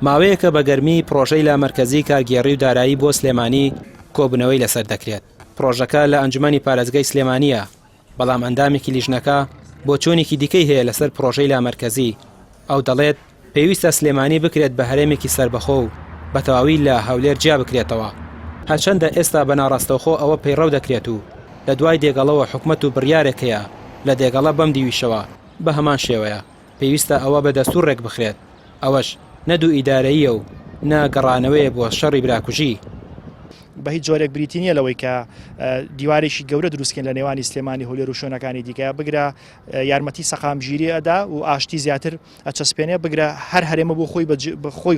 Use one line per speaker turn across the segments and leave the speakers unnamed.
ماوەیەکە بە گەرمی پرۆژەی لە مرکزی کارگێڕی و دارایی بۆ سلێمانی کۆبنەوەی لەسەر دەکرێت. پرۆژەکە لە ئەنجومەنی پارێزگای سلێمانیە، بەڵام ئەندامێکی لیژنەکە بۆ چۆنێکی دیکەی هەیە لەسەر پرۆژەی لا مرکزی. ئەو دەڵێت پێویستە سلێمانی بکرێت بە هەرێمێکی سربەخۆ و بە تەواوی لە هەولێر جیا بکرێتەوە. هەرچەندە ئێستا بە ناڕاستەوخۆ ئەوە پەیڕەو دەکرێت و لە دوای دێگەڵەوە حکومەت و بڕیارێک هەیە لە دێگەڵە بەم دیویشەوە بە هەمان شێوەیە پێویستە ئەوە بە دەستوڕێک بخرێت، ئەوەش نەدوو ئیدارەیە و ناگەڕانەوەیە بۆ شەڕی براکوژی.
بە هیچ جۆرێک بریتی نییە لەوەی کە دیوارێکی گەورە دروستکەن لە نێوانی سلێمانی هەولێر و شوێنەکانی دیکە بگرە یارمەتی سەقامگیری ئەدا و ئاشتی زیاتر ئەچەسپێنێ بگرە هەر هەرێمە بۆ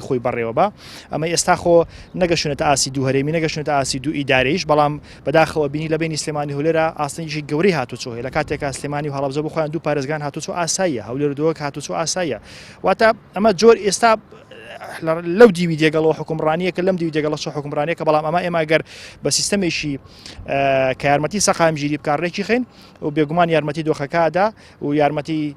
خۆی بەڕێوە بە ئەمە ئێستا خۆ نەگەشونێتە ئاسی دوو هەرێمی نەگەشونێتە ئاسی دوو ئیدارەیش، بەڵام بەداخەوە بینی لە بینی سلێمانی هەولێرە ئاستەنیشی گەورەی هاتوچۆ هەیە لە کاتێکا سلێمانی و هەڵەبجە بۆ خۆیان دوو پارێزگان هاتوچۆ ئاساییە، هەولێر دووەک هاتوچۆ ئاساییە. واتە ئەمە جۆر ئێستا لەو دیوی دێگەڵەوە حکومڕانیە کە لەم دیوی دێگەڵە حکومڕانیە کە بەڵام ئەمە ئێمە بە سیستەمێکی کە یارمەتی سەقامگیری بکارڕێکی خین و بێگومان یارمەتی دۆخەکەدا و یارمەتی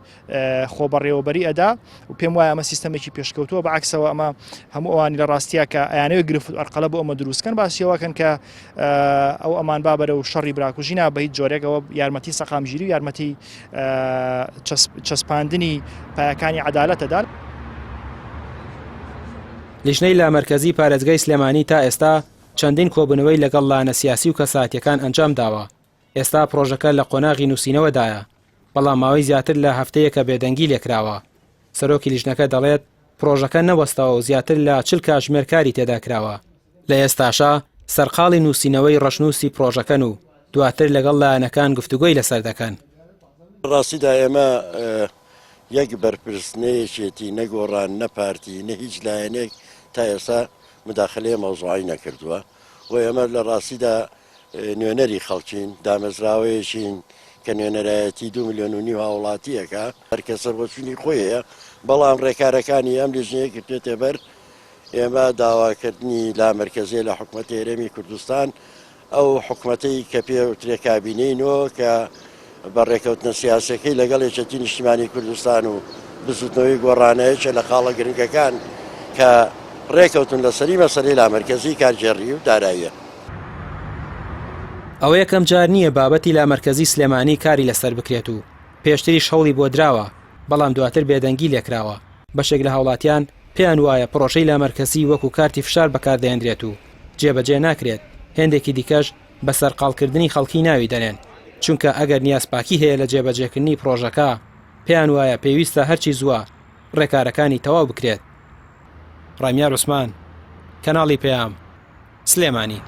خۆبەڕێوەبەری ئەدا و پێم وایە ئەمە سیستەمێکی پێشکەوتووە بەعکسەوە ئەمە هەموو ئەوانی لە ڕاستیە کە ئەیانەوە گرفت ئەرقەلە بۆ ئەمە دروستکەن باسیەوەکەن کە ئەو ئەمان بابەرە و شەڕی براکوژینا بە هیچ جۆرێکەوە یارمەتی سەقامگیری و یارمەتی چەسپاندنی پایەکانی عەدالەتەدا.
لیژنەی لا مرکزی پارێزگای سلێمانی تا ئێستا چەندین کۆبنەوەی لەگەڵ لانە سیاسی و کەساتیەکان ئەنجام داوە. ئێستا پرۆژەکە لە قۆناغی نووسینەوەدایە، بەڵام ماوەی زیاتر لە هەفتەیەکە بێدەنگی لێکراوە. سەرۆکی لیژنەکە دەڵێت پرۆژەکە نەوەستەوە و زیاتر لە 40 کاتژمێرکاری تێدا کراوە. لە ئێستاشا سەرقاڵی نووسینەوەی ڕەشنووسی پرۆژەکەن و دواتر لەگەڵ لایەنەکان گفتوگۆی لەسەر دەکەن.
ڕاستیدا ئێمە یەک بەرپرسنەیەکێتی نەگۆڕان نەپارتی نە هیچ لایەنێک تا ئێستا مداخلەیە مەوزوعی نەکردووە و ئێمە لە ڕاستیدا نوێنەری خەڵکین دامەزراوەیەشین کە نوێنەرایەتی 2.5 ملیۆن هاوڵاتیەکە هەرکەسە بۆچوونی خۆیە، بەڵام ڕێکارەکانی ئەم لیژنەیە کردێتە بەر ئێمە داواکردنی لا مرکزیە لە حکوومەتی هەرێمی کوردستان ئەو حکوومەتەی کە پێوترێ کابینەیەوە کە بەڕێکەوتنە سیاسەکەی لەگەڵ یەکێتی نیشتیمانی کوردستان و بزوتنەوەی گۆڕانەیەکە لە خاڵە گرنگەکان کە ڕێکەوتن لەسەری مەسەلەی لا مرکزی کارگێڕی و داراییە.
ئەوە یەکەم جار نییە بابەتی لا مرکزی سلێمانی کاری لەسەر بکرێت و پێشتریش هەوڵی بۆ دراوە، بەڵام دواتر بێدەنگی لێکراوە. بەشێک لە هاوڵاتیان پێیان وایە پرۆژەی لا مرکزی وەکو کارتی فشار بەکاردەهێنرێت و جێبەجێ ناکرێت. هێندێکی دیکەش بە سەرقاڵکردنی خەڵکی ناوی دەنێن، چونکە ئەگەر نیازپاکی هەیە لە جێبەجێکردنی پرۆژەکە پێیان وایە پێویستە هەرچی زووە ڕێکارەکانی تەواو بکرێت. ڕامیار عوسمان، کەناڵی پێام، سلێمانی.